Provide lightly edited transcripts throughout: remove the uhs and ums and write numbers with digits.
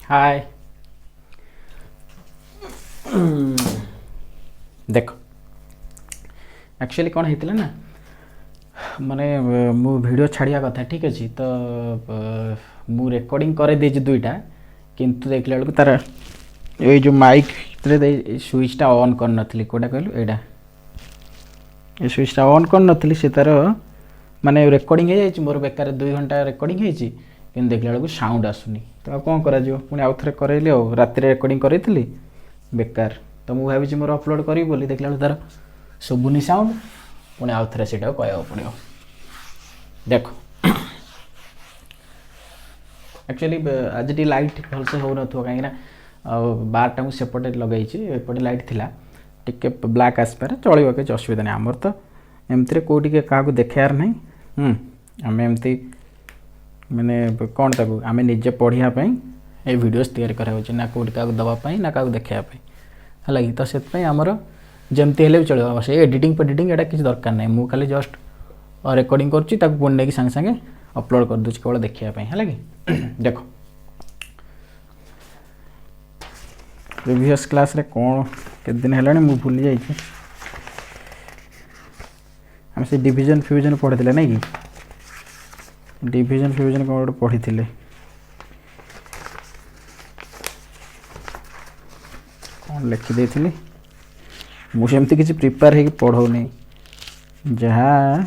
हाय देख एक्चुअली कौन होता ना माने मु वीडियो छाड़िया कथा ठीक अच्छे तो मु रेकर्डिंग कर दे दुईटा किंतु देखला बेलू तार ये जो माइक स्विचटा ऑन कर नी कौटा कहलु एटा ये स्विचटा ऑन कर नी से तार माने रेकर्डिंग हो जाए मोर बेकार 2 घंटा रेकर्डिंग होती कि देखला बेलू साउंड आसुनी तो कौन कर पुणी आउ थे करेली राति रेकर्डिंग करी बेकार तो मुझे भावी मोर अपलोड करी बोली देखला बेलू तार शुभुनी साउंड पुणी आउ थे से कह पड़ो देख एक्चुअली आज टी लाइट भलसे हो कहीं बारटा मुझे सेपटे लगे एपटे लाइट थिला टिके ब्लैक आसपारे चलो किसी असुविधा नहीं आमर तो एमती कौटी क्या देखार ना आम एमती माने कौन ताकू आम निजे पढ़ापी ये वीडियोस तैयारी कराऊँ ना कौटी क्या दवापाई ना क्या देखापी है तो से आमर जमती हेल्ले भी चलो से एडिटिंग पेडिटिंग एटा किसी दरकार नहीं मुझे खाली जस्ट रेकर्डिंग करुँची पुणी नहीं सागे सागे अपलोड कर दूसरी केवल देखापी है कि देख प्रीवियस क्लास रे कौन के दिन है मुझे भूली जाइए आम से डिविजन फ्यूजन पढ़ी थे नहीं कि डिविजन फ्यूजन कौन गोटे पढ़ी थे कौन लिखिदे मुझे किसी प्रिपेयर हो पढ़ौनी जहाँ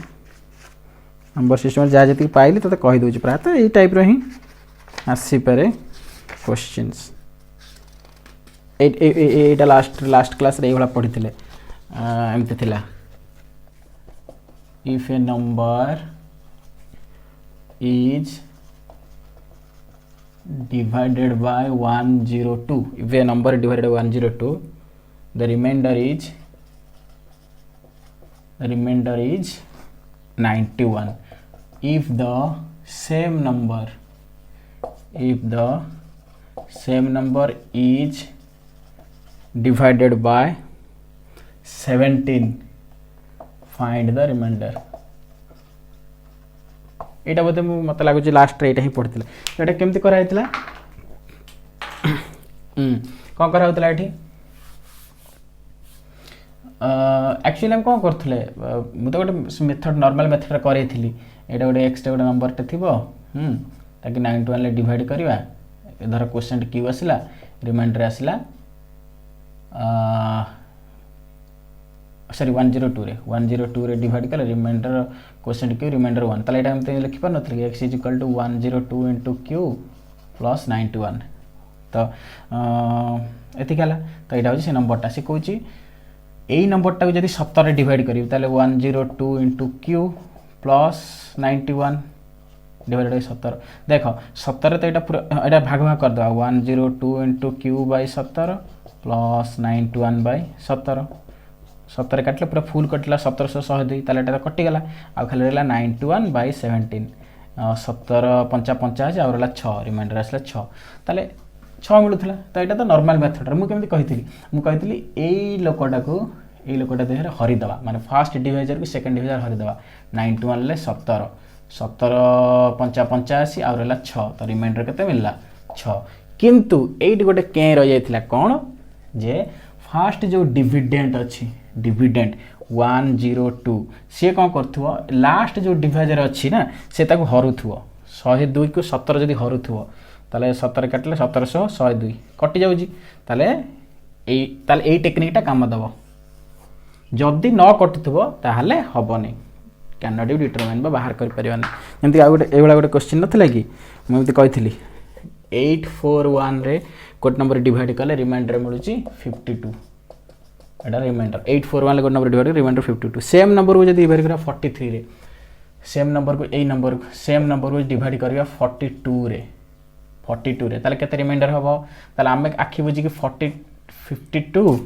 नंबर सिस्टम जहाँ जी पाइली तो कहीदे प्रायतः यही टाइप रो ही आसीपे क्वेश्चंस एटा लास्ट क्लास रे पढ़ी थे एमती थिला if a number is divided by 102 if a number is divided by 102 the remainder is 91 if the same number is divided by 17 find the remainder यहाँ बोधे मत लगुच लास्ट यहाँ ही पढ़ी ये केमती कराई कौन कराला ये एक्चुअली हम कौन करें मुझे गोटे मेथड नॉर्मल मेथड करी यहाँ गोटे एक्सट्रा गोटे नंबरटे थी ताकि 91 डिवाइड करवा धर क्वेश्चन क्यू आसला रिमाइंडर आसला सॉरी 102 रे डिवाइड कले रिमाइंडर क्वेश्चन क्यू रिमाइंडर 1 ताले एटा हम लिखि पार नथि x is equal to 102 into q plus 91 तो एतिकाला तो एटा हो से नंबरटा से कहूची एई नंबरटा को जदी 17 रे डिवाइड करी ताले 102 into q plus 91 divided by 17 देखो 17 तो एटा पूरा एटा भाग भाग कर दवा 102 into q by 17 plus 91 by 17 17 काटले पूरा फुल कटला 1702 ताले एटा कटिगला आ खाली रहला 91 बाय 17 17 5 85 आ रहला 6 रिमाइंडर आसला 6 ताले 6 मिलुथला तो एटा तो नॉर्मल मेथड मु केमति कहितली मु कहितली एई लोकटा देहरे हरि दवा माने फर्स्ट डिवाइजर को सेकंड डिवाइजर हरि दवा 91 ले 17 17 5 85 आ रहला 6 तो रिमाइंडर केते मिलला 6 किंतु एइट गोटे के रह जायतिला कोन जे फर्स्ट जो डिविडेंट अच्छी डिविडेंट 102 सी कौन कर लास्ट जो डिवाइजर अच्छी ना से हरुथो 102 को 17 जदि हरुथो ताले 17 काटले 1700 102 कटि जाउजी ताले एई टेक्निकटा काम दबो जदि न कटुथबो ताहले हबनी कैन नॉट बी डिटरमाइन बाहर कर परिवानी जेंति आ गोटे एवला गोटे क्वेश्चन नथिला कि म एमति कहितली 841 रे कोट नंबर डिवाइड कले रिमाइंडर मिलुची 52 एटा रिमाइंडर 841 ले कोट number divide reminder 52 same number को जदी डिवाइड करा 43 रे सेम नंबर को एई नंबर सेम नंबर को डिवाइड करिया 42 रे ताले केते रिमाइंडर हबो ताले हम आखि बुझी कि 52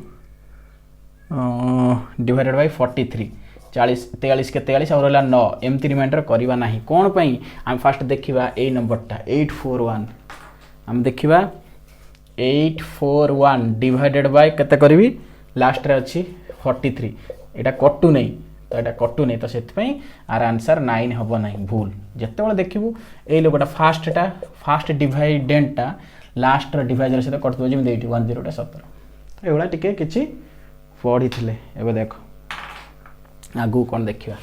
डिवाइडेड बाय 43 40 43 के 43 और रहला 9 एमती रिमाइंडर करबा नाही कोन पई हम फर्स्ट देखिबा एई नंबरटा 841 हम देखिबा 841 डिवाइडेड बाय केते करबी लास्ट रे अछि 43 एटा कटु नहीं तो यहाँ कटु नहीं तो से आर आंसर 9 हम ना भूल जिते देखू ये लोकटा फास्ट डिवाइडेंटा लास्ट डिवाइजर सहित कटुव जमी 10 17 तो ये टिके किछि पढ़ी थिले एबे देखो आगु कौन देखिबा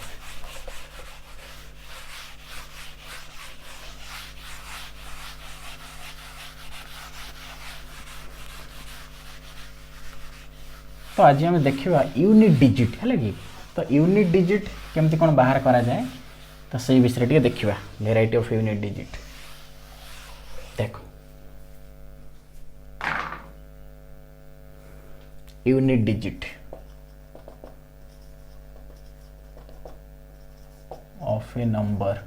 तो आज आम देखा यूनिट डिजिट है कि तो यूनिट डिजिट केमती कौन बाहर करा जाए तो सही विषय टे देखा वेराइटी ऑफ यूनिट डिजिट देखो unit digit of A number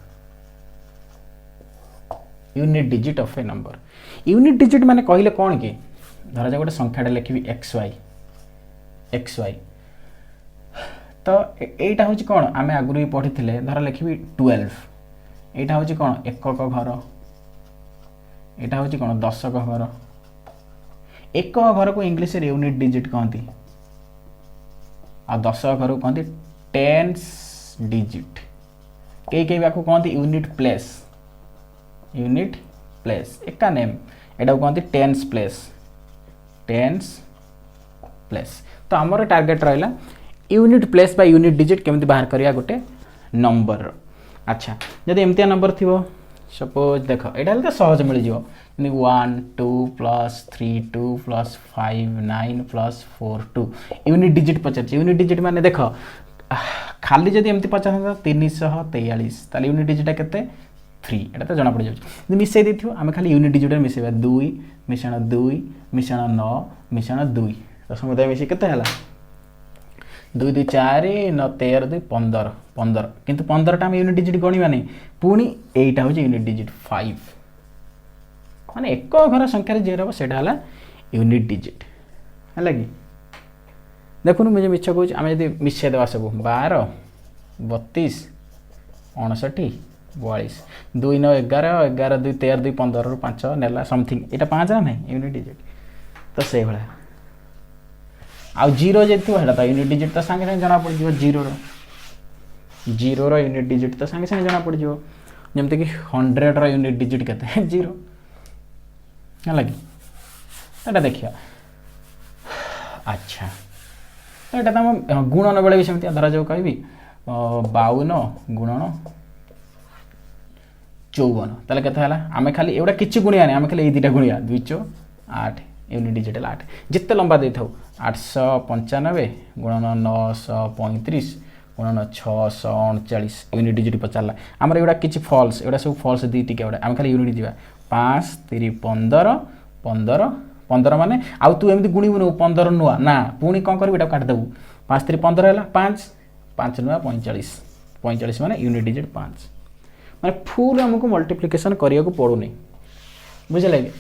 unit digit of A number unit digit माने कहले कौन कि धरा जाए गोटे संख्याटा लिखी एक्स वाई तो एटा हूँ कौन आम आगुरी भी पढ़ी थे धर लिखी 12 यहाँ हूँ कौन एकक घर यहाँ हूँ कौन दशक घर एक घर को इंग्लिश यूनिट डिजिट कहती आ दशक घर को कहती टेन्स डिजिट कई कहती यूनिट प्लेस एका नेम एटा कहती टेन्स प्लेस तो आमर टार्गेट रहा यूनिट प्लेस बा यूनिट डिजिट केमती बाहर करिया गोटे नंबर अच्छा जब एमती नंबर थी सपोज देख यहाँ तो सहज मिल जाव 1 2 + 3 2 + 5 9 + 4 2 यूनिट डिजिट पचार यूनिट डिजिट माने देख खाली जब एमती पचार 343 ताले यूनिट डिजिट के 3 एटा तो जना पड़ जाए मिसई देथियो आमे खाली यूनिट डिजिट मिसेबा 2 मिश्रण 2 मिश्रण 9 मिश्रण 2 तो समुदाय मिसी केते हला 2 2 4 9 13 2 15 15 किंतु 15 टा यूनिट डिजिट गणिबा नहीं पुणी एटा हो यूनिट डिजिट 5 माने एक घर संख्या जे रहबो सेटा हला यूनिट डिजिट हला कि देखुन मुझे मिछ कहूँ आम यदि मिसई देवा सब 12 32 59 42 2 9 11 11 2 13 2 15 रु 5 नेला समथिंग एटा 5 ना नहीं यूनिट डिजिट तो से भाया आउ जीरो जे थो हेटा तो यूनिट डिजिट तो संगे संगे जना पड़ जिवो जीरो रो यूनिट डिजिट तो संगे संगे जना पड़ जिवो जेमते कि 100 रो यूनिट डिजिट केते जीरो ना लगी एटा देखिया अच्छा एटा तम गुणन बेले भी सेमती धरा जाऊ कहबी 52 गुणन 54 ताले केते हला आमे खाली एवडा किछि गुणिया नै आमे खाली ए दिटा गुणिया 2 4 8 यूनिट डिजिट 8 जिते लंबा दे थाउ 895 गुणन 935 गुणन 639 यूनिट डिजिट पचारला आमर एवडा किछि फॉल्स एवडा सब फॉल्स दी टिके एवडा आम खाली यूनिट दिबा 5 3 15 15 15 माने आउ तू एमती गुणी बनु 15 नुआ ना पुणी कोन करबी एटा काट देबू 5 3 15 हैला 5 5 नुआ 45 45 माने यूनिट डिजिट 5 माने फुल हमको मल्टीप्लिकेशन करिया को पड़ो नहीं बुझले कि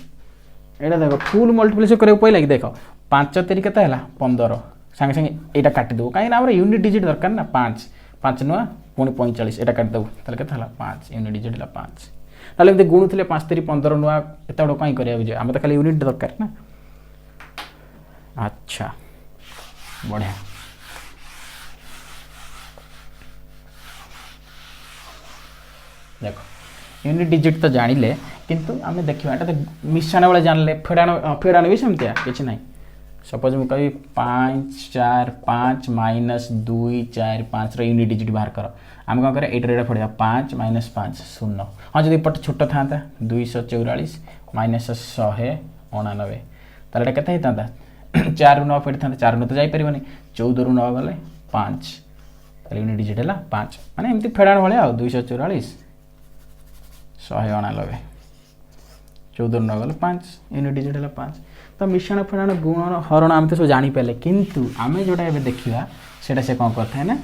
एटा देखो फुल मल्टीप्लिकेशन करिया पई लागी देखो 5 3 केते हैला 15 संगे संगे एटा काटी दो काई ना हमर यूनिट डिजिट दरकार ना 5 5 नुआ पुणी 45 एटा काट दो तले केते हैला 5 यूनिट डिजिट ला 5 ताले एमते गुणु थिले 5 3 15 नुआ एता बडो काई करिया बुझे हम तो खाली यूनिट दरकार ना अच्छा बढ़िया देखो यूनिट डिजिट तो जानिले किंतु आम देखा एटा तो मिश्रण बेले जानले फेड़ाण भी सेमती किसी ना सपोज मुझे कही 5 4 5 -2 4 5 यूनिट डिजिट बाहर कर आम कौन करें एटा फेड़ा 5 -5 0 हाँ जब पट छोट था 244 -199 ताले एटा केते होता 4 रु 9 फेड़ी था 4 रु तो जापर 14 रु 9 गले 5 यूनिट डिजिट है 5 माने एमती फेड़ाण भाया 244 199 14 न गले 5 यूनिट डिजिट है 5 तो मिश्रण फेड़ाण गुणन हरण आम तो सब जापारे किंतु आम जोटा देखा से कौन करता है ना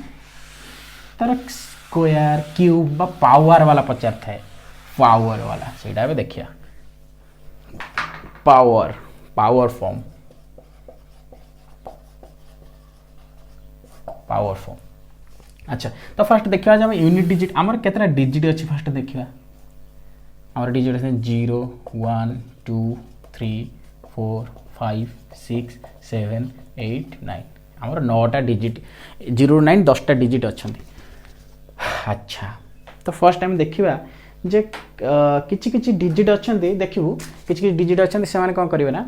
तार स्क्वायर क्यूब बा पावर वाला पचार थाए पावर वाला से देखिया पावर पावर फॉर्म अच्छा तो फास्ट देखा जब यूनिट डिजिट आमर केतना डिजिट अच्छी फास्ट देखा आमर डिजिट अच्छे 0 1 2 3 4 5 6 7 8 9 आमर 9टा डिजिट 0 9 10टा डिजिट अच्छा अच्छा तो फर्स्ट टाइम देखा जे किछि किछि डिजिट अछंती देखिबू किछि किछि डिजिट अछंती से माने कोन करिवे ना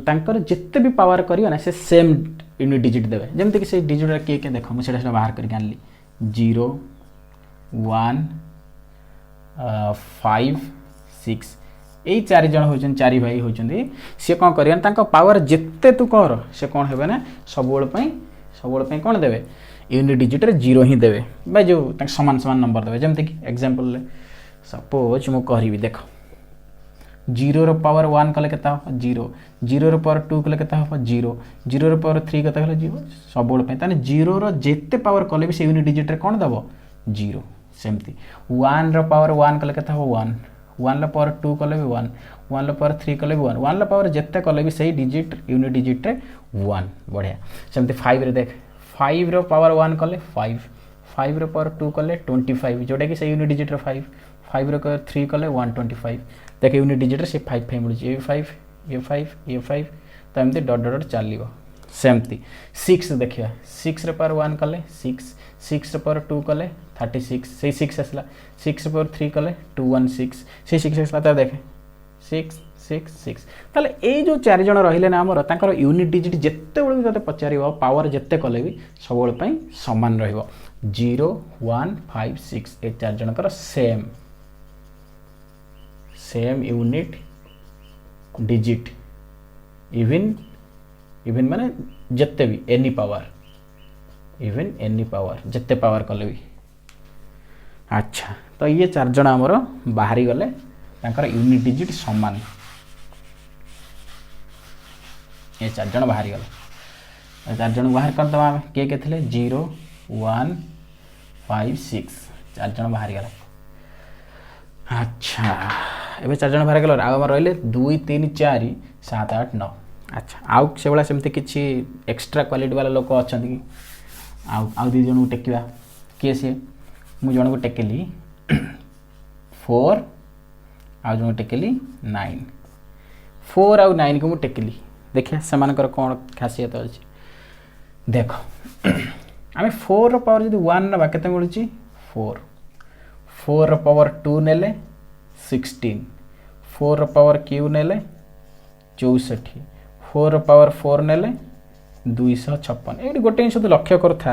तांकर जिते भी पावर करियो ना से सेम यूनिट डिजिट देवे जेमति कि से डिजिट के देखो मु सेटा बाहर करके आनली 0 1 5 6 यही 4 जन होचन 4 भाई होचंदी से कोन करियन तांका पावर जिते तू कर से कोन हेबे ना सबोल पई कोन देवे यूनिट डिजिट रे 0 ही देवे बा जो तांका समान समान नंबर देवे जेमति कि एग्जांपल ले सपोज मु कहरिबी देखो 0 रो पावर 1 कले केता हो 0 0 रो पावर 2 कले केता हो 0 0 रो पावर 3 केता कले 0 सबोल पे ताने 0 रो जेते पावर कले भी से यूनिट डिजिट रे कोन दबो 0 सेमती 1 रो पावर 1 कले केता हो 1 1 रो पावर 2 कले भी 1 1 रो पावर 3 कले भी 1 1 रो पावर जेते कले भी सही डिजिट यूनिट डिजिट रे 1 बढ़िया सेमती 5 रे देख 5 रो पावर 1 कले 5 5 रो पावर 2 कले 25 जोटा कि सही यूनिट डिजिट रे 5 5 रो 3 कले 125 देख यूनिट डिजिट से 5 5 मिलुची ये 5 ये 5 ये 5 तो एमती डॉट डॉट चलिबो सेमती 6 देखिया 6 रे पावर 1 कले 6 6 रे पावर 2 कले 36 से 6 आसला 6 रे पावर 3 कले 216 से 6 आसला त देखे 6 6 6 ताले ए जो चार जण रहिले ना हमर तांकर यूनिट डिजिट जत्ते बळ तते पचारिबो पावर जत्ते कले भी सबोल पई समान रहइबो 0 1 5 6 ए चार जनकर सेम यूनिट डिजिट इवन माने जत्ते भी any power even any power जत्ते पावर कले भी अच्छा तो ये चार जण हमर बाहरी गले तांकर यूनिट डिजिट समान ये चार जण बाहरी गले चार जण बाहर कर दबा के थिले 0 1 5 6 चार जण बाहरी गले अच्छा एबे चार जण बाहर गले आउ रहले 2 3 4 7 8 9 अच्छा आउ से वाला सेमते किछि एक्स्ट्रा क्वालिटी वाला लोक अछंती कि आउ दी जण टेकिबा के से मु जण को टेकेली 4 आउ जण टेकेली 9 4 आउ 9 को मु टेकेली देखिए समानकर कोन खासियत अछि देखो आमे 4 रो पावर जदी 1 ना केते मिलुची 4 4 रो पावर 2 नेले 16 4 रो पावर क्यू नेले 64 4 रो पावर 4 नेले 256 एडी गोटे जिन तो लक्ष्य करथा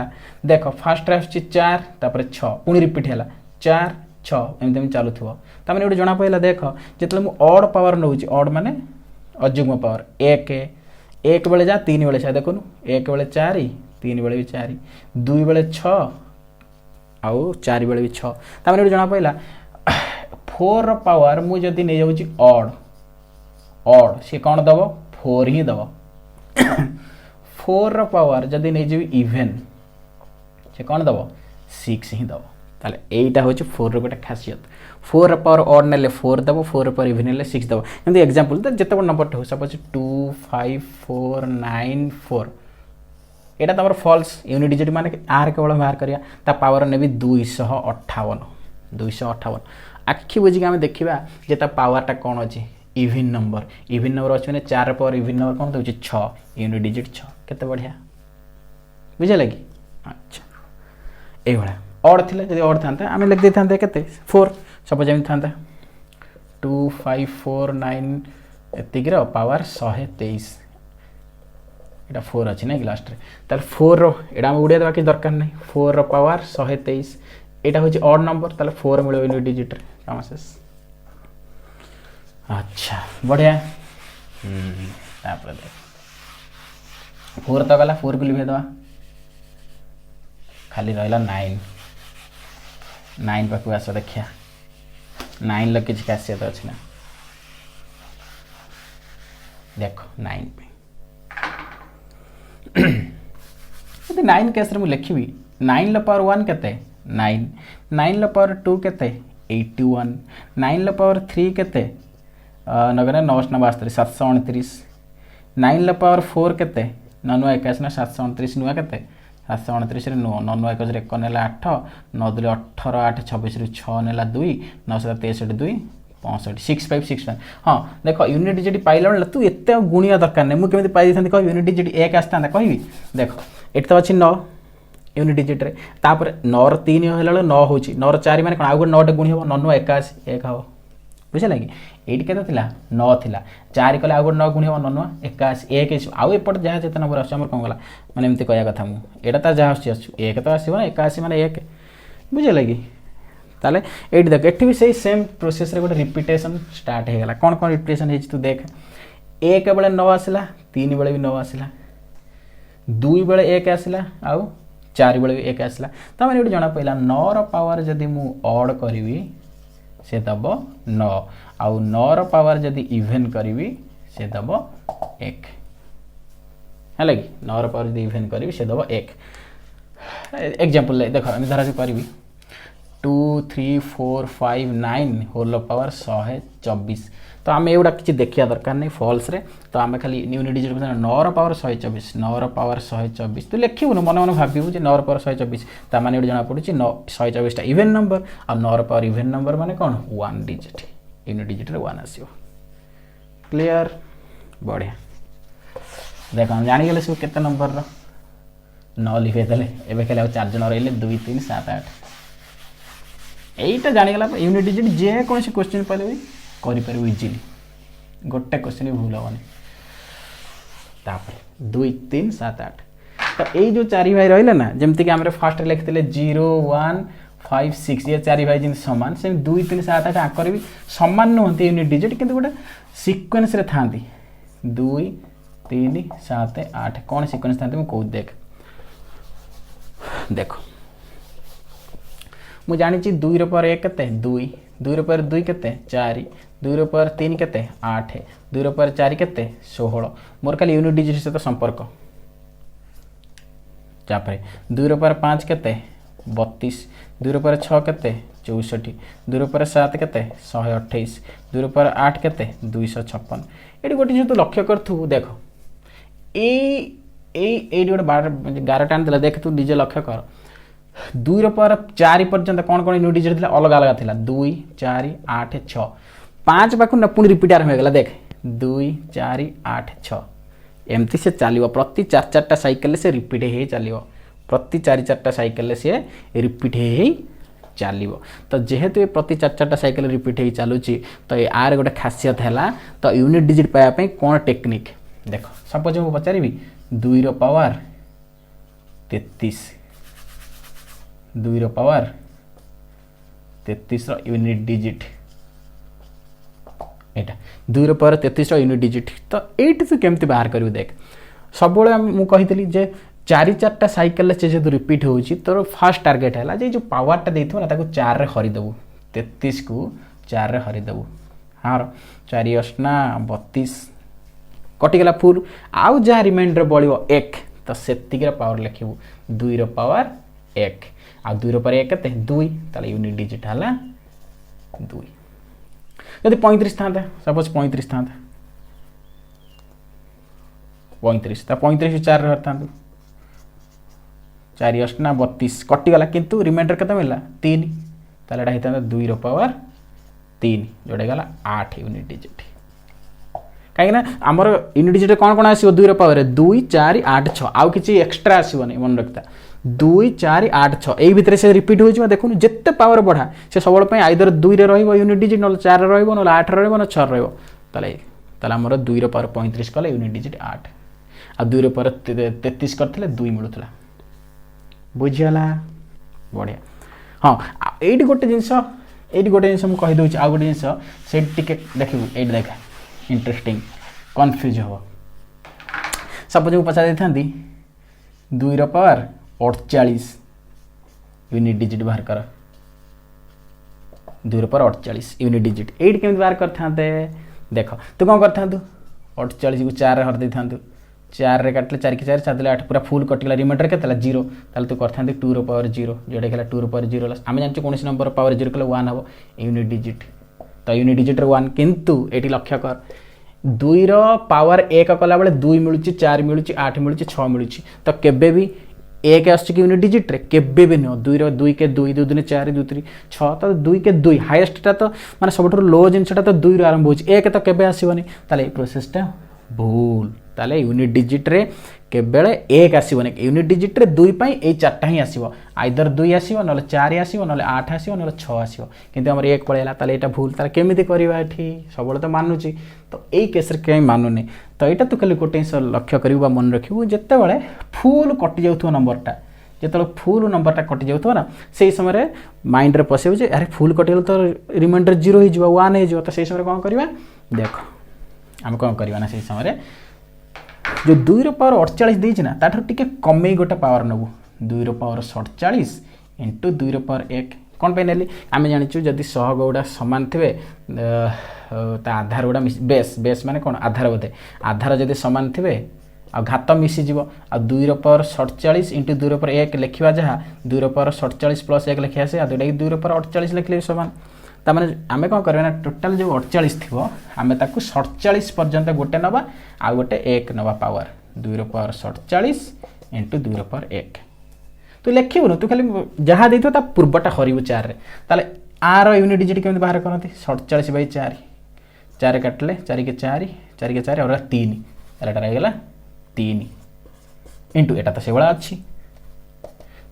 देखो फास्ट आछि 4 तापर 6 पुनी रिपीट हैला 4 6 एमते चालुथबो तामे एडी जणा पइला देखो जेतले मु ऑड पावर नउची ऑड माने अजुग्म पावर 1 1 बेले जा 3 बेले जा देखोनु 1 बेले 4 3 बेले भी 4 2 बेले 6 आउ 4 बेले भी 6 तामे एडी जणा पइला 4 रो पावर मु जदी नै जाउची ऑड से कोन दबो 4 ही दबो 4 रो पावर जदी नै जेबी इवन से कोन दबो 6 ही दबो ताले एटा होची 4 रो गोटे खासियत 4 रो पावर ऑड नेले 4 दबो 4 रो पावर इवन नेले 6 दबो एंड एग्जांपल त जते बड नंबर हो सपोज 2 5 4 9 4 एटा तमर फॉल्स यूनिट डिजिट माने आर केवल बाहर करिया ता पावर नेबी 258 आखि बुझी के हम देखिबा जे ता पावर ता कोन अछि इवन नंबर अछि माने 4 पावर इवन नंबर कोन दोछि 6 यूनिट डिजिट 6 केते बढ़िया बुझे लगी अच्छा ए वाला ऑड थिले जदी ऑड थांता हम लिख देथांते केते 4 सपोज हम थांता 2 5 4 9 एतिगिरो पावर 123 एटा 4 अछि नै लास्ट रे ताल 4 रो एडा हम उडिया देबा कि दरकार नै 4 रो पावर 123 एटा होछि ऑड नंबर ताले 4 मिलो यूनिट डिजिट रे कामसेस अच्छा बढ़िया तापर देख 4 तो गला 4 को लिखे दवा खाली रहला 9 पाकु आस देखिया 9 ल किछ खासियत अछि ना देखो 9 पे यदि 9 केस रे मु लिखिबी 9 ल पावर 1 केते 9 9 ल पावर 2 केते 81 9 ल पावर 3 केते नगरे 9 729 9 ल पावर 4 केते 9 21 ना 729 नुआ केते 729 रे 9 9 21 रे 1 नेला 8 9 दुले 18 8 26 रे 6 नेला 2 9 63 2 65 6565 हां देखो यूनिट डिजिट पाइला बेला तू एते गुणिया दरकार नै मु केमिति पाइ दिथांती कह यूनिट डिजिट 1 आस्तांता कहबी देखो एत तो अछि 9 यूनिट डिजिट रे तापर 9 ର 3 होला 9 होची 9 ର 4 माने कोन आ गो 9 टे गुणी हो 9 9 81 1 हो बुझला कि एटी केते थिला 9 थिला 4 कले आ गो 9 गुणी हो 9 9 81 1 आ एपट जहा जेते नंबर आछ हमर कोन गला माने एमती कहया कथा मु एटा ता जहा आछ 1 तो आसीबो 81 माने 1 बुझला कि ताले एटी देख एठी भी सही सेम प्रोसेस रे गोटे रिपीटेशन स्टार्ट हे गला कोन कोन रिपीटेशन हे तू देख 1 बेले 9 आसिला 3 बेले भी 9 आसिला 2 बेले 1 आसिला आ 4 बेले 1 आसिला त माने एटी जणा पहिला 9 रो पावर जदी मु ऑड करबी से दबो 9 आ 9 रो पावर जदी इवन करबी से दबो 1 है लगी 9 रो पावर जदी इवन करबी से दबो 1 एग्जांपल ले देखो हम धरा से करबी 2 3 4 5 9 होल पावर 124 तो आम एगुड़ा किसी देखिया दरकार नहीं फॉल्स रे तो आम खाली यूनिट डिजिट 9 रो पावर 124 9 रो पावर 124 तू लिखिबु न मन मन भाबिबु जे 9 रो पावर 124 ता माने एडी जना पडुची 124 टा इवन नंबर आ 9 रो पावर इवन नंबर माने कोन 1 डिजिट यूनिट डिजिट रे 1 आसीबो क्लियर बढ़िया देखो हम जानि गेले सब केते नंबर रो 9 लिखे देले एबे खाली 4 जन रहले 2 3 7 8 एटा जानि गेला यूनिट डिजिट जे कोन से क्वेश्चन पले भी करि परबो इजीली गोटे क्वेश्चन भी भूल होनी तापर 2 3 7 8 तो ये जो चारि भाई रहिले ना जेमति कि हमरे फर्स्ट लिखतिले 0 1 5 6 ये चारि भाई जिन समान से 2 3 7 8 आकर भी समान नहंती यूनिट डिजिट किंतु गोटे सीक्वेंस रे थांती 2 3 7 8 कोन सीक्वेंस थांती मु को देख देखो मु जानि छी 2 रो पर 1 केते 2 2 रो पर 2 केते 4 2 रो पर 3 केते 8 2 रो पर 4 केते 16 मोर खाली यूनिट डिजिट से तो संपर्क तापर 2 रो पर 5 केते 32 2 रो पर 6 केते 64 2 रो पर 7 केते 128 2 रो पर 8 केते 256 एडी गोटी जो तो लक्ष्य करथु देखो ए गोटे 11 टान देला देख तू डीजे लक्ष्य कर 2 रो पर 4 पर्यंत कौन कौन यूनिट डिजिट थिला अलग अलग थिला 2 4 8 6 5 पाखु न पुनी रिपीट आरंभ होगला देख 2 4 8 6 एमती से चलियो प्रति 4 4 टा साइकिल से रिपीट हे चलियो प्रति 4 4 टा साइकिल से रिपीट हे चलियो तो जेहेतु ये प्रति 4 4 टा साइकिल रिपीट हे चलुची तो ये आर गोटे खासियत हैला तो यूनिट डिजिट पाया पे कोन टेक्निक देखो सपोज मु पचारिबी 2 रो पावर 33 2 रो पावर 33 रो यूनिट डिजिट एटा 2 रो पावर 33 रो यूनिट डिजिट तो एटी तू केमती बाहर करियो देख सब बळे मु कहितली जे 4 4 टा साइकिल से जे रिपीट होउची तोर फर्स्ट टारगेट हैला जे जो पावर टा देथो ना ताको 4 रे हरि दबु 33 को 4 रे हरि दबु हां 4 8 32 कटि गेला फुल आउ जा रिमाइंडर बळियो 1 तो सेतिक रे पावर लिखिबु 2 रो पावर 1 आ 2 रो पर 1 केते 2 ताले यूनिट डिजिट हला 2 यदि 35 था सपोज 35 था 35 ता 35 4 रे था 4 8 32 कटि गला किंतु रिमाइंडर केते मिलला 3 ताले एटा हिता 2 रो पावर 3 जोडे गला 8 यूनिट डिजिट कहीं ना आमर यूनिट डिजिट कौन कौन आसो 2 रो पावर 2 4 8 6 आउ किछि एक्स्ट्रा आसीबोनी मन रखता 2 4 8 6 एई भितरे से रिपीट होई छ देखुन जत्ते पावर बढ़ा से सबल पय आइदर 2 रे रहइबो यूनिट डिजिट न 4 रे रहइबो न 8 रे रहइबो न 6 रे रहइबो तले हमर 2 रो पावर 35 कले यूनिट डिजिट 8 आ 2 रो पावर 33 करथिले 2 मिलुथला बुझियाला बढ़िया हां एडी गोटे जिंस मु कहि दोछि आ गोटे जिंस से टिके देखिबु एडी देखा इंटरेस्टिंग कन्फ्यूज हो सपोज मु पचा देथांती 2 रो पावर 48 यूनिट डिजिट बाहर कर 2 रो पावर 48 यूनिट डिजिट 8 केमि बाहर करथांते देखो तू कोन करथांतु 48 को 4 रे हर देथांतु 4 रे काटले 4 के 4 7 ले 8 पूरा फुल कटिला रिमाइंडर केतला 0 ताले तू करथांते 2 रो पावर 0 जोडे गेला 2 रो पावर 0 आमे जानचे कोनसी नंबर पावर 0 कले 1 हबो यूनिट डिजिट तो यूनिट डिजिट रे 1 किंतु एटी लक्ष्य कर 2 रो पावर 1 कला बेले 2 मिलुची 4 मिलुची 8 मिलुची 6 मिलुची तो केबे भी 1 आछी कि यूनिट डिजिट रे केबे भी न 2 रो 2 के 2 2 दिन 4 2 3 6 तो 2 के 2 हाईएस्ट ता तो माने सबठो लो जिंसटा तो 2 रो आरंभ होची 1 तो केबे आसीबनी ताले प्रोसेस टा भूल ताले यूनिट डिजिट रे केवल एक आसबन यूनिट डिजिट रे 2 पाई ए चार्टा ही आसो आइदर 2 आसो ना 4 आसो ना 8 आसो ना 6 आसो किंतु हमर एक पळेला ताले एटा भूल ताले केमिति करबा एठी सबले तो मानुची तो एई केस रे केई मानुनी तो एटा तू खाली गोटे लक्ष्य करबा मन रखिबू जत्ते बेले फुल कटि जाउथो नंबरटा जिते फुल नंबरटा कटि जाउथो ना से समय माइंड रे पसेबो जे अरे फुल कटिगल तो रिमाइंडर 0 हो जिवो 1 हो जिवो तो से समय कोन करबा देखो आम कौन करवा ना से समय जो 2 रो पावर 48 देछि ना ताठर टिके कमे गोटे पावर नबु 2 रो पावर 47 इंटू 2 रो पावर 1 कौन पे नेली आमे जानिछु जदि सहग गुडा समान थिबे ता आधार गुडा बेस बेस माने कोन आधार बोधे आधार जदि समान थिबे आ घात मिसी जीवो आ 2 रो पावर 47 इंटू 2 रो पावर 1 लिखिबा जहा 2 रो पावर 47 प्लस 1 लिखिया से आ 2 रो पावर 48 लिखले समान तामाने आमे कोन करबे ना टोटल जो 48 थिबो आमे ताकू 47 पर्यंत गोटे नबा आ गोटे 1 नबा पावर 2 रो पावर 47 इंटू 2 रो पावर 1 तू लिखिबो न तू खाली जहा देथो ता पूर्वटा हरिबो 4 रे ताले आर यूनिट डिजिट केमि बाहर करनती 47 बाय 4 4 काटले 4 के 4 4 के 4 और 3 एटा रह गेला 3 इंटू एटा तो से बळा अछि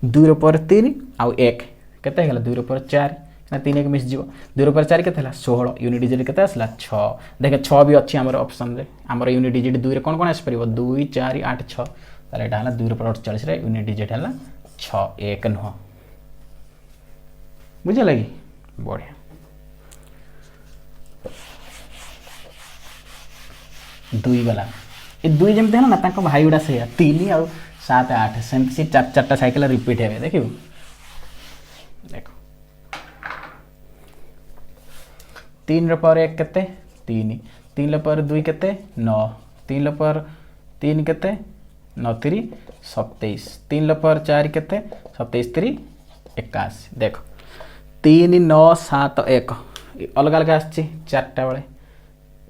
2 रो पावर 3 आ 1 केते गेला 2 रो पावर 4 ना 3 एक मिस जीवो 2 रो पावर 4 केते हला 16 यूनिट डिजिट केते आसला 6 देखे 6 भी अछि हमर ऑप्शन रे हमर यूनिट डिजिट 2 रे कोन कोन आस परिबो 2 4 8 6 ताले एटा हला 2 रो पावर 48 रे यूनिट डिजिट हला 6 1 न बुझे लगी बढ़िया दुई गला ए दुई जमते है ना ताको भाई उडा से 3 और 7 8 सेम से 4 साइकिल रिपीट हेबे देखियो देखो 3 रो पावर 1 केते 3 3 रो पावर 2 केते 9 3 रो पावर 3 केते 9 3 27 3 रो पावर 4 केते 27 3 81 देखो 3 9 7 1 अलग अलग आछि चारटा बेले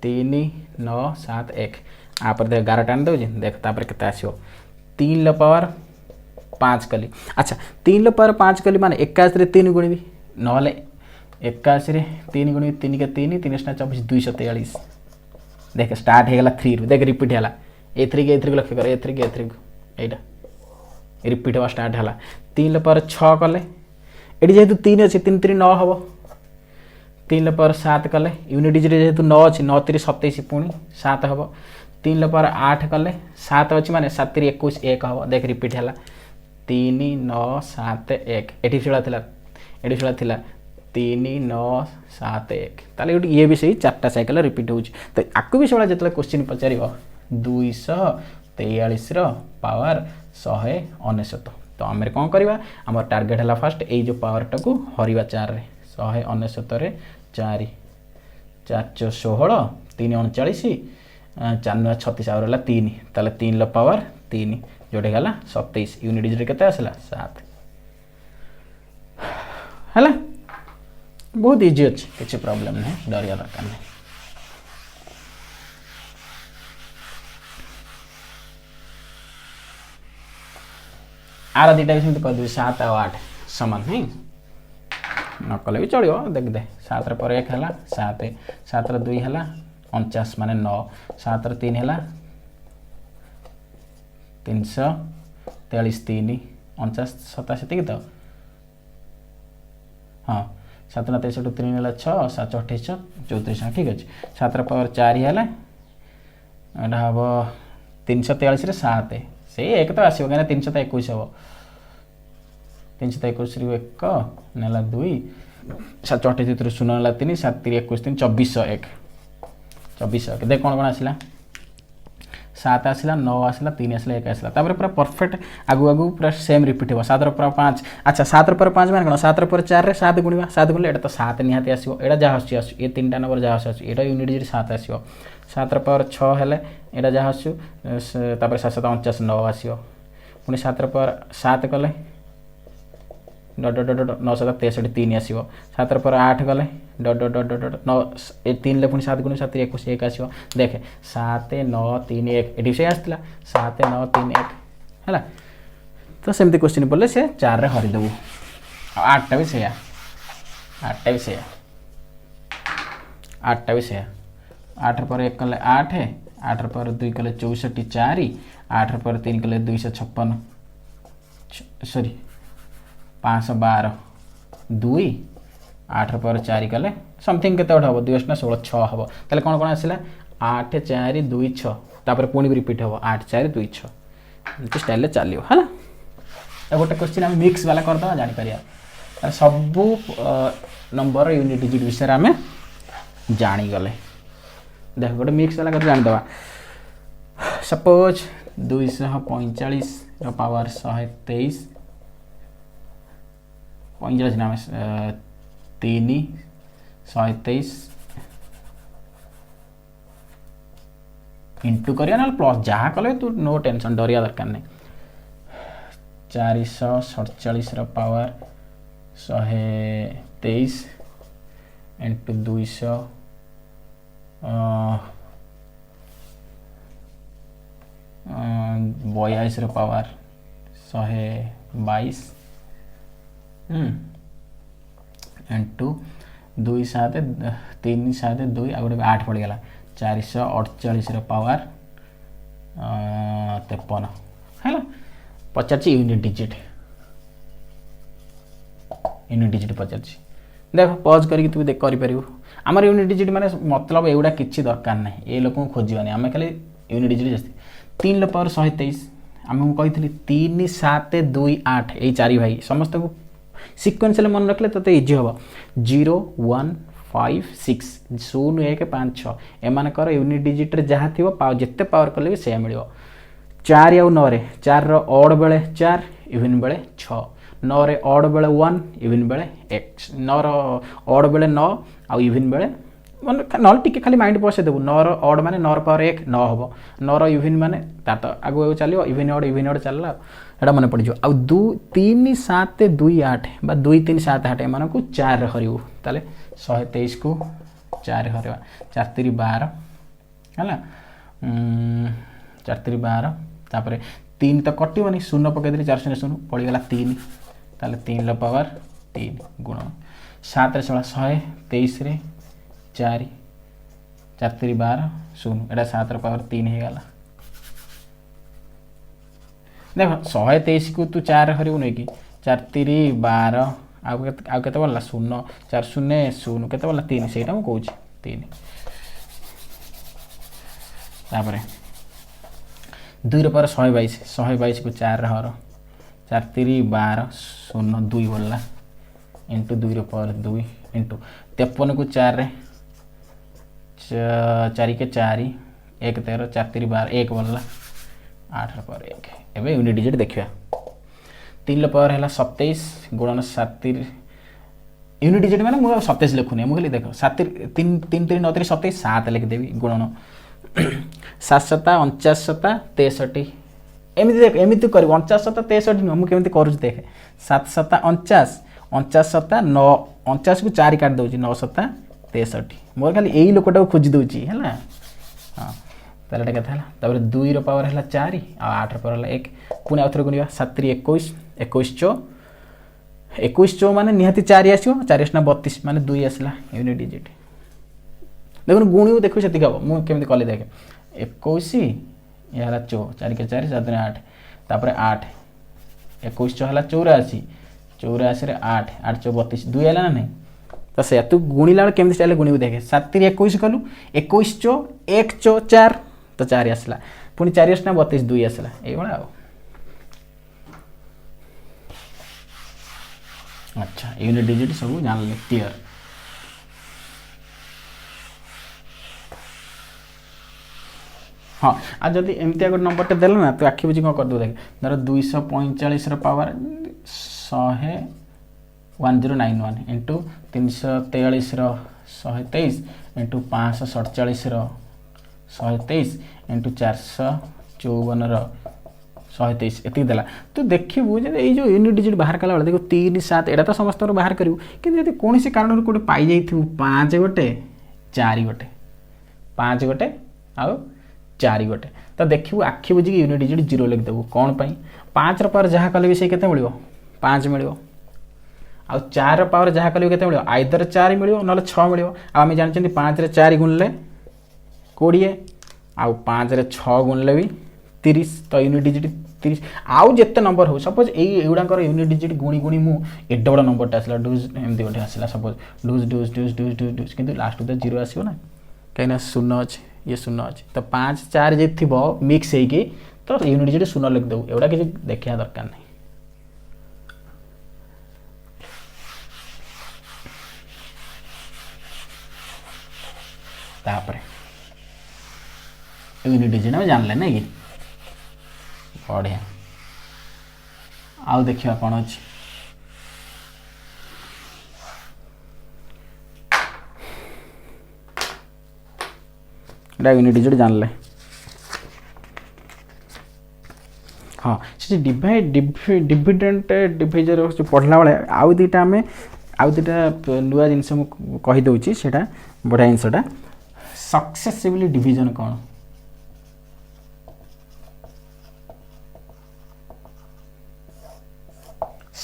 3 9 7 1 आ पर देख 11 टान दो देख तापर केते आसीओ 3 लो पावर 5 कली अच्छा 3 लो पावर 5 कली माने 21 रे 3 गुणिबी नहले 21 रे 3 गुणिबी 3 के 3 3 24 243 देख स्टार्ट हे गला 3 रो देख रिपीट हला ए3 के लक्ष्य कर ए3 के एटा रिपीट होवा स्टार्ट हला 3 लो पावर 6 कले एडी जेतु 3 अछि 3 3 9 हबो 3 लो पावर 7 कले यूनिट डिजिट जेतु 9 अछि 9 3 27 पुणी 7 हबो 3 लो पावर 8 कले 7 अछि माने 7 3 21 1 हबो देख रिपीट हला 3 9 7 1 एठी छला थिला 3 9 7 1 ताले ये भी सही चारटा साइकिल रिपीट होउछ तो आकु भी सेला जतले क्वेश्चन पचारिबो 243 रो पावर 199 तो आमे कोन करबा हमर टारगेट हला फर्स्ट ए जो पावर टाकू हरिबा 4 रे 199 रे 4 4 16 3 39 4 9 36 और हला 3 ताले 3 लो पावर 3 जोडे गला 27 यूनिट डिजिट केते आसला 7 हला बहुत इजी अछि किछ प्रॉब्लम नै डरिया दरकार नै आर दीटा भी कर दे 7 और 8 समान नहीं न कले भी चलियो देख दे 7 रे पर 1 हला 7 7 रे 2 हला 49 माने 9 7 रे 3 हला 343 3 49 87 की तो हां 7 ना 63 3 हला 6 7 28 34 ठीक अछि 7 रे पावर 4 हला एडा हबो 343 रे 7 से एक तो आसीबो गाने 321 हबो 321 रे 1 नेला 2 7 28 रे 0 नेला 3 7 3 21 3 2401 2401 देख कोन कोन आसिला 7 आसिला 9 आसिला 3 आसिला 1 आसिला तापर पूरा परफेक्ट आगु आगु पूरा सेम रिपीट हो 7 रे पर 5 अच्छा 7 रे पर 5 माने कोन 7 रे पर 4 रे 7 गुणिबा 7 गुणले एटा तो 7 निहाती आसीबो एटा जा हसी ए तीनटा नंबर जा हसी एटा यूनिट डिजिट 7 आसीबो 7 रे पावर 6 हेले एटा जा हसु तापर 7 7 49 9 आसीबो पुनी 7 रे पावर 7 कले डॉट डॉट डॉट 9 7 63 3 आसीबो 7 रे पावर 8 कले डॉट डॉट डॉट डॉट 9 ए 3 ले पुनी 7 गुणे 7 21 1 आसीबो देखे 7 9 3 1 एडी से आस्तला 7 9 3 1 हला तो सेमती क्वेश्चन पड़ले से 4 रे हरि देबो 8 टा भी से 8 टा भी से 8 टा भी से 8 पर 1 कले 8 है 8 पावर 2 कले 64 4 8 पावर 3 कले 256 सॉरी 512 2 8 पावर 4 कले समथिंग केते हम 2 8 16 6 हम ताले कोन कोन आसिला 8 4 2 6 तापर पुणी भी रिपीट हम 8 4 2 6 इनके स्टाइल चलो है ना। तो गोटे क्वेश्चन आम मिक्स वाला करदे जापर सबू नंबर यूनिट डिजिट विषय आम जागले देख गोटे मिक्स वाला कर जानीदे सपोज 245 पावर 123 45 ना 3 123 इंटू करिया ना प्लस जहाँ कले तू नो टेंशन डरिया दरकार नहीं 447 पावर 123 इंटू 200 42 पावर 122 इंटू 2 7 3 7 2 आ गोटे 8 पड़गला 448 पावर 53 है पचार यूनिट डिजिट पचार देख पज करके तू देख कर आमर यूनिट डिजिट माने मतलब एगुड़ा किसी दरकार ना ये लोक खोजानी आम खाली यूनिट डिजिट जैसे 3 पावर 123 आम कही 3 7 2 8 ये 4 भाई समस्त को सिक्वेन्शियल मन रखले तो इजी हम 0 1 5 6 0 1 5 6 एमानकर यूनिट डिजिट जहाँ थी जिते पावर कले भी से मिल 4 आउ 9 4 ऑड बेले 4 इवन बेले 6 9 ऑड बेले 1 इवन बेले 1 9 ऑड बेले 9 आउ इवन बेले ना टी खाली माइंड पशे देव 9 ऑड माने 9 पावर 1 9 हम 9 इवन माने तार आगु चलो इवन ऑड चलला एटा मन पड़ जाओ 3 7 2 8 बा 2 3 7 8 एम को 4 हरु ताले 123 को 4 हरवा 4 3 12 है 4 3 12 तापर 3 तो कटिबनी 0 पकईदे 4 0 0 पड़गला 3 ताले 3 पावर 3 गुण 7 123 रे 4 4 3 12 0 एटा 7 पावर 3 हो गला देख 123 को तू 4 हरु नहीं कि 4 3 12 आउ केते बोलला 0 4 0 0 केते बोलला 3 सेटा मु कहूची 3 तापर 2 पावर 122 को 4 हर 4 3 12 0 2 बोलला इंटू 2 पावर 2 इंटू 53 को 4 रे 4 के 4 1 13 4 3 12 1 बोलला 8 पावर 1 एवं यूनिट डिजिट देखा 3 पावर है 27 गुणन 7 यूनिट डिजिट मैंने मुझे 27 लिखुनी मुझे देख 7 3 3 3 9 3 27 7 लिखिदेवी गुणन 7 7 49 7 63 एमती देख एमती कर 49 7 63 नुह मुझे करुँ देख 7 7 49 49 7 9 49 को 4 काट दूसरी 9 7 63 मोर खाली यही लोकटा खोजी दूसरी है हाँ ताले कथा है 2 पावर है 4 8 पावर है 1 पुणी आउ थे गुणा 7 21 21 चो 21 चो माने निहाती 4 आसो 4 32 माने 2 आसला यूनिट डिजिट देखो गुणी देखो से हम मुझे कली देखे 21 ये है 4 के 4 7 8 तापर 8 21 चो है 84 84 8 8 चो 32 2 है ना नहीं तो से तू गुणिला केमती स्टाइल गुणी देखे 7 21 कलु 21 चो 1 चो 4 तो 4 आसला पुणी 4 32 2 आसला ये अच्छा यूनिट डिजिट सब जान क्लियर हाँ आ जदि एमती गोटे नंबर देल ना तो आखि बुझी कौन कर देख धर 245 पावर 1091 इंटू 343 123 इंटू 547 123 इंटू 454 123 एति देला तो देखिबू जे ए जो यूनिट डिजिट बाहर कला देखो 3 7 एटा तो समस्त बाहर करू कि यदि कौन से कारण कोटे पाई जाइथु 5 गोटे 4 गोटे 5 गोटे आउ 4 गोटे तो देखिबू आखि बुझी यूनिट डिजिट 0 लिख देबू कौन पाई 5 र पावर जहाँ कले भी से केते मिलियो 5 मिलियो आ 4 र पावर जहाँ कले केते मिलियो आइदर 4 मिलियो नले 6 मिलियो आ हम जानछन 5 रे 4 गुणले 20 आउ 5 रे 6 गुणले भी 30 तो यूनिट डिजिट 30 आउ जिते नंबर हो सपोज एगुड़ाकर यूनिट डिजिट गुणी गुणी मु एड बड़ नंबरटा आसला डूज एमती गोटे आसला सपोज डूज डूज डूज डूज डूज डूज किंतु लास्ट तो 0 आसो ना कहीं शून्य अच्छे ये शून्य अच्छे तो 5 4 जे थी मिक्स होगी तो यूनिट डिजिट शून्य लिखिदेव एगुड़ा किसी देखा दरकार नहीं तापर यूनिट डिजिट में जानले ना कि बढ़िया आउ देखिए कौन अच्छे यूनिट डिजिट जानले हाँ से डिवाइड डिविडेंट डिविजर पढ़ला बेले आउ दुटा आम आउ दुटा नुआ जिनस कहीदे से बढ़िया जिनसटा सक्सेसिवली डिविजन कौन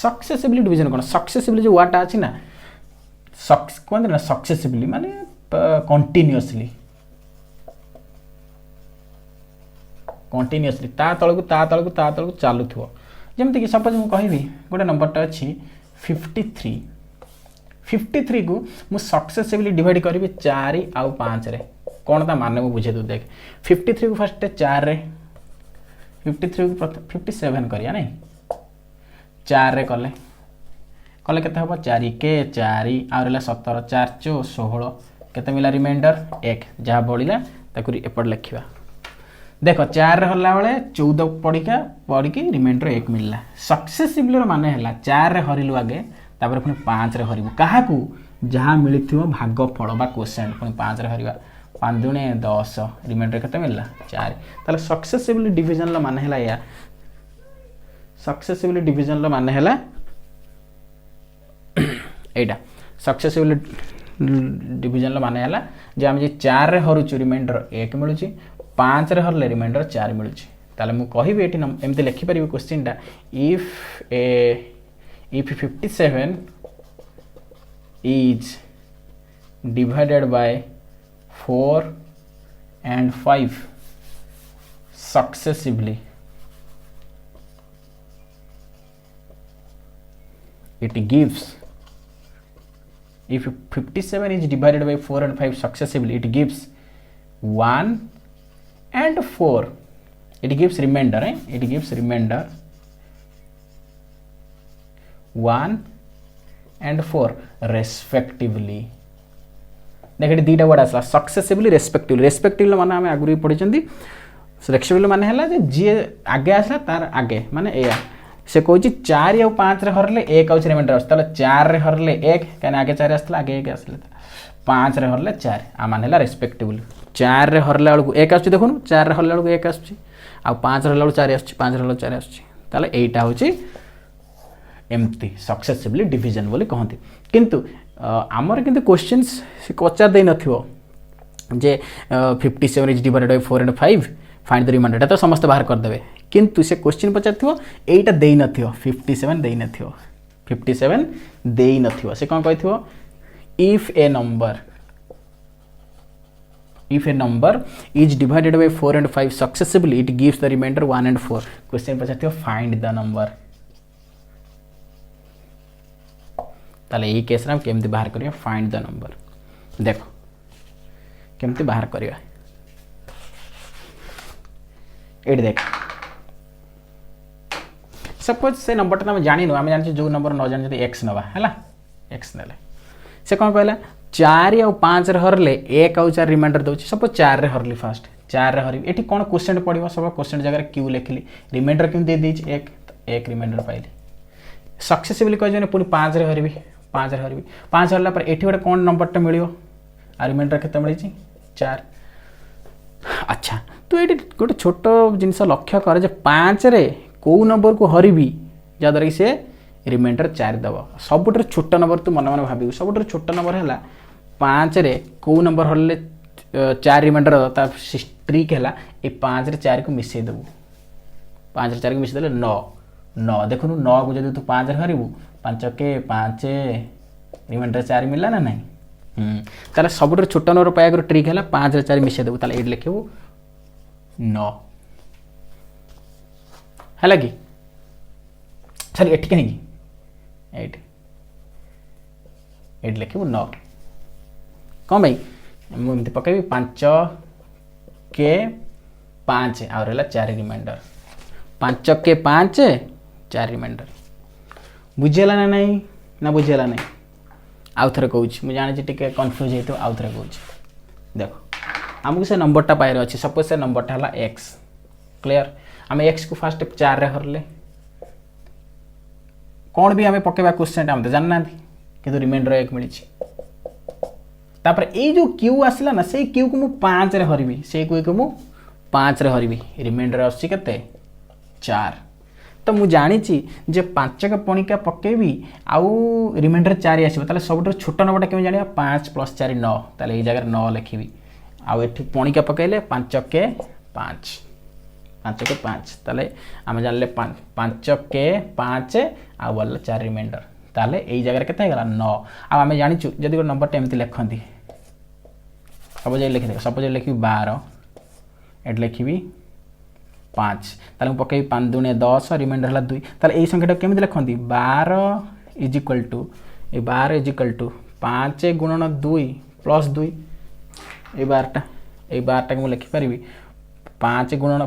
सक्सेसिवली डिविजन कौन सक्सेसिवली जो वार्डटा अच्छी ना कहते ना सक्सेसिवली माने कंटिन्यूअसली कंटिन्यूअसली ता तलू चालू जमती कि सपोज मुझे कहि गोटे नंबरटा अच्छी 53 को मु सक्सेसिवली डिवाइड करी 4 आउ 5 रे कौन ता माने मुझे बुझे दू देख 53 को फर्स्ट 4 रे 53 को 57 करिया नहीं 4 रे कले कले केते हम 4 के 4 आ रहा 17 4 चो 16 केते मिला रिमाइंडर 1 जहाँ बढ़ला ताकू एपट लिखा देख 4 रे हल्ला बेले 14 पढ़ी रिमाइंडर 1 मिलला सक्सेसिवली माने है 4 रे हरिलु आगे तापर पुणी 5 रे हरिबु काहाकू जहाँ मिलिथिबो भागफल बा क्वोशिएंट पुणी 5 रे हरिबा 5 दुणे 10 रिमाइंडर केते मिलला 4 ताले सक्सेसिवली डिवीजन ला माने हैला या सक्सेसिवली डिवीजन ला माने हैला एटा सक्सेसिवली डिवीजन ला माने हैला जे हम जे 4 रे हरुचु रिमाइंडर 1 मिलुची 5 रे हरले रिमाइंडर 4 मिलुची ताले मु कहिबे एटी एमते लिखि परिबे क्वेश्चन टा if 57 is divided by 4 and 5 successively it gives if 57 is divided by 4 and 5 successively it gives 1 and 4 it gives remainder it gives remainder 1 and 4 respectively देखिए दीटा वर्ड आसला सक्सेसिवली रेस्पेक्टिवली माने आम आगुरी पढ़ी रेस्पेक्टिवली माने है जे जी आगे आसला तार आगे माने ए से कहूँ 4 और 5 रे हरले 1 आउच रिमाइंडर आस 4 रे हरले 1 कहीं आगे 4 आसला आगे 1 आसला 5 रे हरले 4 आ माने रेस्पेक्टिवली 4 रे हरला बेलू 1 आस देखो 4 रे हरला बेलू 1 आस 5 रे हरला 4 आस 5 रे हरला 4 आस एटा हूँ एमती सक्सेसिवली डिवीजन बोली कहते किंतु आमर किंतु क्वेश्चन से पचार दे नथिबो जे 57 is divided by 4 and 5 find the reminder तो समस्त बाहर कर देबे किंतु से क्वेश्चन पचार थिबो एटा देई नथिबो 57 देई नथिबो 57 देई नथिबो से कोन कहिथिबो if a number is divided by 4 and 5 successively it gives the remainder 1 and 4 question पचार थिबो फाइंड द नंबर ताले ये केस रे हम केमती बाहर करिया फाइंड द नंबर देखो केमती बाहर करिया एट देख सपोज से नंबर ता हम जानि नो हम जानि जो नंबर न जानि x नबा हैला x नेले से कोन कहला 4 और 5 रे हरले 1 और 4 रिमाइंडर दोछि सपोज 4 रे हरली फास्ट 4 रे हरबी एठी कोन क्वेश्चन पडिबो सब क्वेश्चन जगह q लिखली रिमाइंडर क्यों दे देछि 1 रिमाइंडर पाइली सक्सेसिवली कह जने पुनी 5 रे हरबी 5 रे हरबी 5 हरला पर एठी गोटे कोन नंबरटा मिलियो आ रिमाइंडर केते मिलिछि 4 अच्छा तो ये गोटे छोट जिनस लक्ष्य कर 5 रे को नंबर को हरबी जहाँद्वारा कि से रिमाइंडर 4 दब सबुठ छोट नंबर तू मन मन भाव सबुठ छोट नंबर है 5 रे को नंबर हरले 4 रिमाइंडर ट्रिक है ये 5 रे 4 को मिसई देबू 5 रे 4 को मिसई देले 9 देखु 9 को जब तू 5 रे हरबू 5 के 5 रिमाइंडर 4 मिलला ना नहीं ताले सबुठ छोट नंबर पाया ट्रिक है 5 रे 4 मिसई देबू ताले एड लिखबू 9 है कि सॉरी एट कहीं एट एट लिखू 9 कौन भाई मुझे पकड़ी 5 के 5 आ रहा 4 रिमाइंडर 5 के 5 4 रिमाइंडर बुझेगा ना नहीं ना बुझेगा नहीं आउ थे कौच मुझे जानी टे कन्फ्यूज हो आउ थे कौच देख आमको से नंबरटा पाइर अच्छे सपोज से नंबरटा है एक्स क्लियर आम एक्स को फास्ट 4 रे हरले कौन भी आम पकेबा क्वेश्चन आम तो जानना कि रिमाइंडर 1 मिली तापर ये जो क्यू आसला ना से क्यू को मु 5 रे हरबी से क्यू को मु 5 रे हरबी रिमाइंडर आसी केते 4 तो मुझे जानी जे 5 का पणिका पकेबी आउ रिमाइंडर 4 आसो ताले सब छोट नंबरटा केमी जानिया 5 + 4 9 ताले ये जगह 9 लिखी आउ एठी पणिका पकेले 5 के 5 5 के 5 ताले आम जानले 5 के 5 आ बोल 4 रिमाइंडर ताले यही जगह केते गला 9 आ आम जानिचु जदि गो नंबरटा एमती लिखंती सपोज लिखि देख सपोज लिखी 12 एट लिखी 5 ताले पकई 5 दूने 10 रिमाइंडर है 2 ताले यही संख्याटा केମିତି लिखंती 12 = 12 = 5 गुणन 2 + 2 ए 12टा को लिखि पारिबी 5 गुणन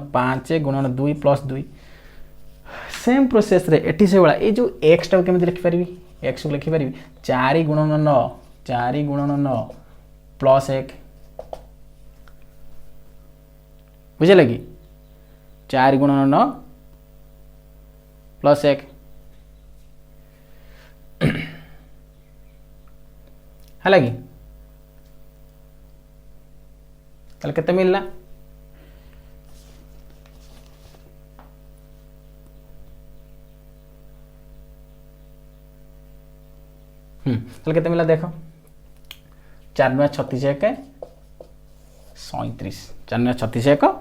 2 + 2 सेम प्रोसेस रे एटी से वाला ये जो x टा केମିତି लिखि पारिबी x को लिखि पारिबी 4 गुणन 9 + 1 बुझे लगी 4 गुणन 9 + 1 है लगी ताले केते मिलला ताले केते मिलला देखो 4 9 36 1 37 4 9 36 1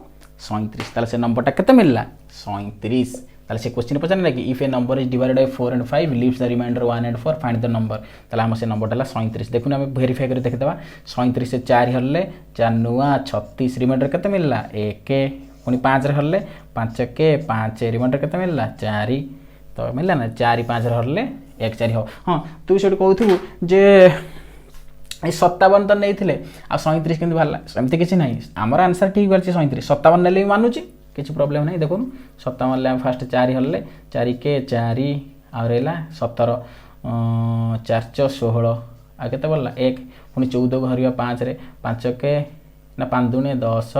37 ताले से नंबरटा केते मिलला 37 ताले से क्वेश्चन पचारना कि if a number is divided by 4 and 5 leaves the reminder 1 and 4 find the number ताले हम से नंबरटा ला 37 देखुन हम वेरीफाई कर देख देबा 37 से 4 हरले 4 9 36 रिमाइंडर केते मिलला 1 पुनी 5 रे हरले 5 के 5 रिमाइंडर केते मिलला 4 तो मिलला ना 4 5 रे हरले 1 4 हो हां तू सेट कहथु जे 57 तो नहीं थे आ 37 के बाहर सेमती किसी ना आमर आंसर ठीक बार 37 57 ने मानुची किसी प्रोब्लेम नहीं देखो 57 ले फास्ट 4 हल्ले 4 के 4 आ रहा 17 4 16 आ के बोला 1 पुणी 14 को हर 5 रे 5 के ना 5 दूने 10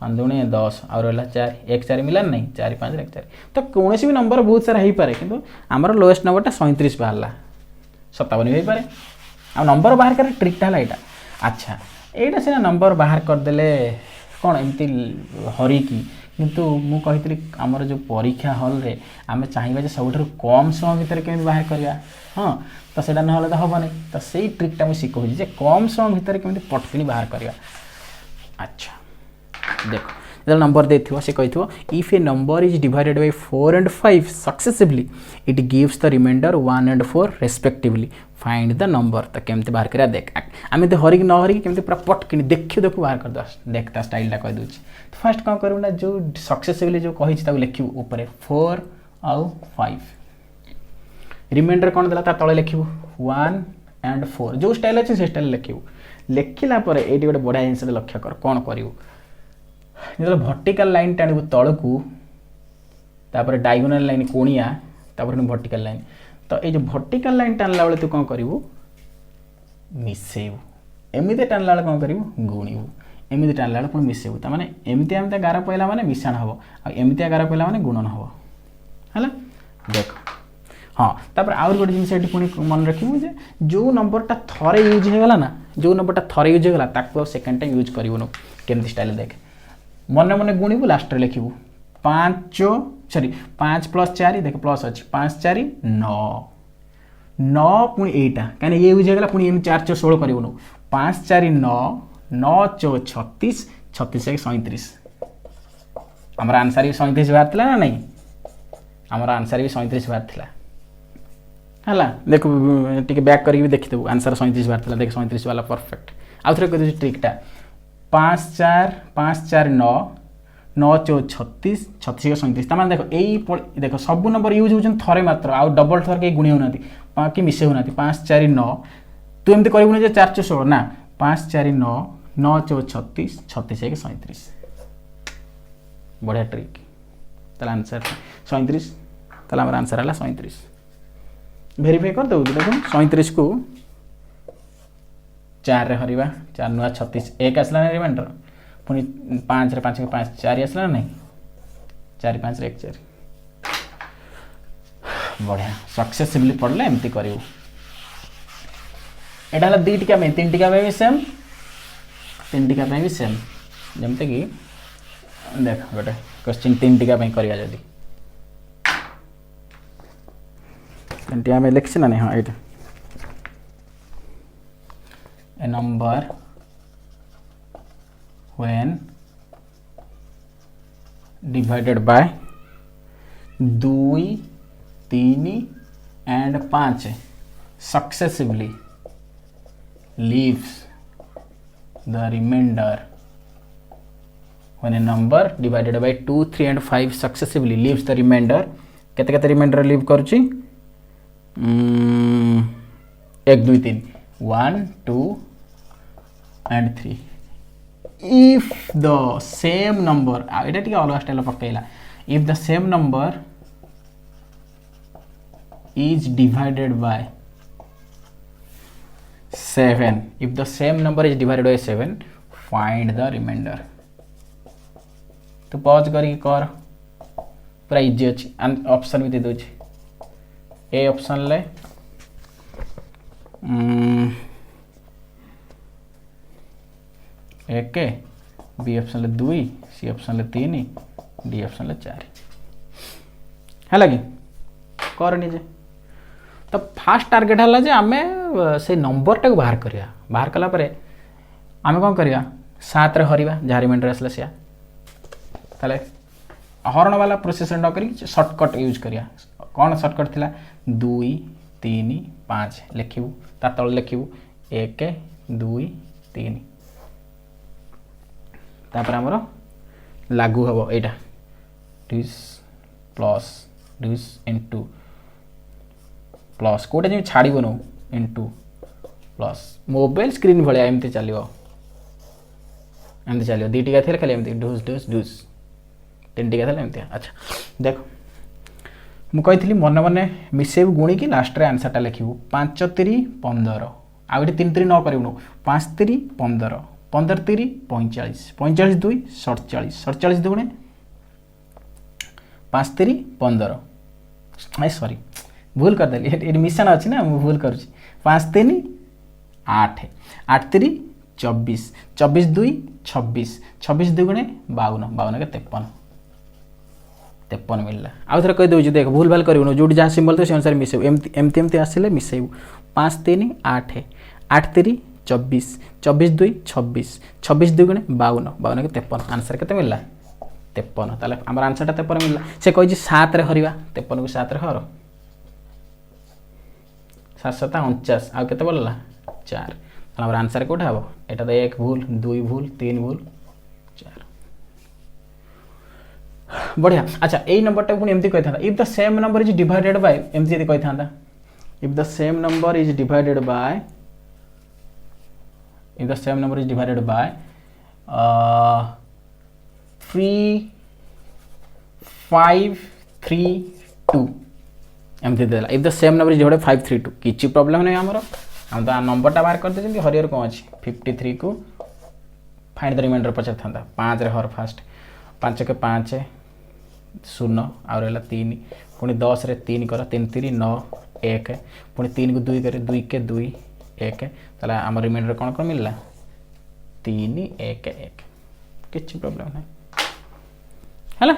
5 दूने 10 आ रहा 4 1 4 मिलान नहीं 4 5 1 4 तो कौन भी नंबर बहुत सारा हो पारे कि आमर लोएस्ट नंबरटा 37 बाहर 57 भी हो पारे आ नंबर बाहर कर ट्रिकटा है यहाँ अच्छा यहाँ सीना नंबर बाहर करदे कौन एमती हरिकी किंतु मु कही आमर जो परीक्षा हल रे आम चाहिए सब कम समय भितर केमी बाहर करवा हाँ तो सेटा ना तो हम नहीं तो सही ट्रिकटा मुझे शिखौची कम समय भितर केमी पटकिनी बाहर करवा अच्छा देखो जो नंबर देथिबो से कहिथिबो if a number is divided by 4 and 5 successively it gives the reminder 1 and 4 respectively find the number तो केमते बाहर करा देख आम तो हरिक न हरिक केमते पूरा पटकिनी देखियो देखो बाहर कर दो देखता स्टाइलटा कह दूची तो फास्ट कौन करू ना जो सक्सेसिवली जो कही ताको लिखिबो ऊपर 4 आउ 5 रिमाइंडर कौन देला ता तळे लिखिबो 1 and 4 जो स्टाइल अछि से स्टाइल लिखिबो लिखिला पर एटी गोटे बड़ा जिनस लक्ष्य कर कौन करिवो जो वर्टिकल लाइन टाणु तलू तापर डायगोनल लाइन कोणिया तापर वर्टिकल लाइन तो ये जो वर्टिकल लाइन टाणला बेले तू कौन करू मिसेबू एमती टाणला बेले कौन करू गुणीबू एमती टाणला बेले पुणी मिसेबू तो मैंने एमती एमती गार पड़ा मैंने मिशाण हम आमती गार पड़ा मैंने गुणन हम है देख हाँ तापर आउर गोटे जिनस ये पुणी मन रखिबू जे जो नंबरटा थरे यूज होगला ना जो नंबरटा थरे यूज होगला ताकू सेकेंड टाइम यूज करूँ केमती स्टाइल देख मन मन गुणीबू लास्ट लिखू 5 सॉरी 5 + 4 देख प्लस अच्छी 5 4 9 9 पुणी एटा कहीं ये यूज होगा पुणी 4 4 16 कर 5 4 9 9 4 36 36 1 37 आमर आंसर भी 37 बाहर ना नहीं आमर आंसर भी 37 बाहर है देख टे बैक करके देखिदेबू आंसर 37 बाहर देख 37 वाला परफेक्ट आउ थे कह ट्रिकटा 5 4 9 नौ चौ 36 36 37 तार देखो यही देख सब नंबर यूज होती थे मात्र आउ डबल थर कहीं गुणी होना कि मिसे होना 5 4 9 तू एमती करूँ 4 4 16 ना 5 4 9 9 चौ 36 36 1 37 बढ़िया ट्रिक ताला आंसर 37 ताला हमर आंसर है 37 वेरीफाई कर दो देखो 37 को 4 रे हरिबा 4 नुआ 36 1 आसला रिमाइंडर पुणी 5 रे 5 के 5 4 आसला नहीं 4 5 रे 1 4 बढ़िया सक्सेसफुली पढ़ले एमती करियो एटा हला 2 टिका में 3 टिका में भी सेम 3 टिका में भी सेम जमते कि देख गोटे क्वेश्चन 3 टिका में करिया जदी 3 टिका में लिखछि ना नहीं हां एटा a number when divided by 2 3 and 5 successively leaves the remainder when a number divided by 2 3 and 5 successively leaves the remainder केते केते रिमाइंडर लीव करूची 1 2 3 1 2 and 3 if the same number এটা টিকে অলগা style পকাইলা if the same number is divided by 7 if the same number is divided by 7 find the remainder तो pause करी कर पूरा easy अच्छी ऑप्शन भी दे दो ए ऑप्शन ले एक बी ऑप्शन ले 2 सी ऑप्शन ले 3 डी ऑप्शन ले 4 है लगी कर निजे तो फास्ट टार्गेट है जे आमे से नंबर टाक बाहर करिया बाहर कला परे आमे कोन करिया 7 रे हरिबा जहा रिमाइंडर आसला सिया ताले हरण वाला प्रोसेस न करी शॉर्टकट यूज करिया कौन शॉर्टकट थिला 2 3 5 लिखिबू ता तळ लिखिबू 1 2 3 तापर हमरो लागू हबो एटा this plus this into plus कोटा जे छाड़ीबो नो इनटू प्लस मोबाइल स्क्रीन भले एमते चलियो दी टिका थे खाली एमते डूस डूस डूस 3 टिका थे एमते अच्छा देखो मु कहितली मन मन मिसेब गुणी की लास्ट रे आंसर टा लिखिबू 5 3 15 आ 3 3 न करिवनो 5 3 15 15 3 45 45 2 47 47 दुगुणे 5 3 15 आई सॉरी भूल कर देली ये मिशन अच्छी ना मु भूल करूची 5 3 8 8 3 24 24 2 26 26 दुगुणे 52 52 के 53 53 मिलला आउ थरे कह दउची देख भूल भाल करिवनो जोडी जहाँ सिंबल तो से अनुसार मिसेब एमती एमती आसिले मिसेब 5 3 8 8 3 24 24 2 26 26 दुगुणे 52 52 के 53 आंसर केते मिलला 53 ताले हमर आंसर ता 53 मिलला से कहि 7 रे हरिबा 53 को 7 रे हर 7 7 49 आ केते बोलला 4 हमर आंसर कोठा हबो एटा तो 1 भूल 2 भूल 3 भूल 4 बढ़िया अच्छा ए नंबर टा पुनी एमती कहि था if the same number is divided bye एमती यदि कहि था if the same number is divided bye if the same number is divided by 3 5 3 2 एमती देला if the same number is divided by 5 3 2 किछि प्रॉब्लम नै हमरो हम तो नंबर टा बाहर कर दे जंती हरियर कोन अछि 53 को फाइंड द रिमाइंडर पछा थांदा 5 रे हर फास्ट 5 के 5 0 और रहला 3 पुनी 10 रे 3 कर 3 3 9 1 पुनी 3 को 2 करे 2 के 2 1 ताला हम रिमाइंडर कौन कौन मिलला 3 1 1 किछि प्रॉब्लम नहीं हैला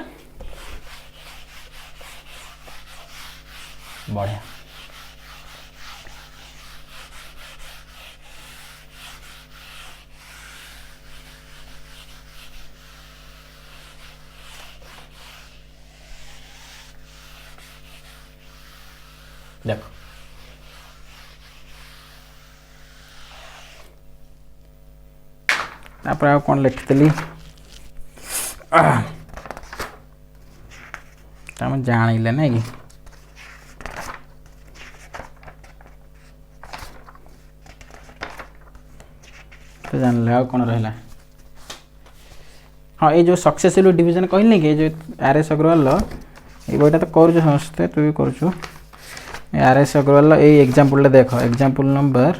बढ़िया देखो तापर कौन लिखी तुम जान ना कि तो जान आ कौन रहा हाँ ये जो सक्सेसफुल डिवीजन कहली कि जो आर एस अग्रवाल ये बईटा तो कर समस्ते तू भी कर आर एस अग्रवाल ये एग्जाम्पल देख एग्जाम्पल नंबर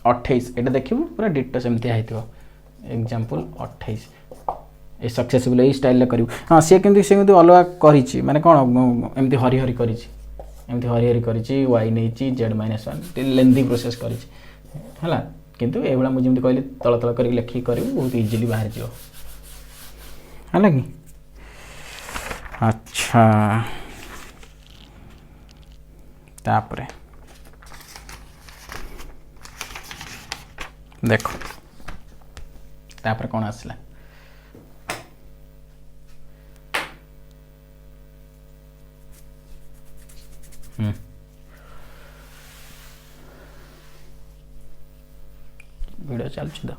28 एटा देखिए पूरा डिटो सेमती एग्जाम्पल 28 ये सक्सेसफुल ये स्टाइल करूँ हाँ सी केमती अलग करी माने कौन एमती हरी हरी करी एमती हरी हरी करी वाई नहीं Z-1 लेंथी प्रोसेस करी है किंतु ये मुझे कहली तल तल कर लिखिक कर बहुत इजिली बाहर जाओ है कि अच्छा तापरे देखो तापरे कौन आसला वीडियो चलछि तो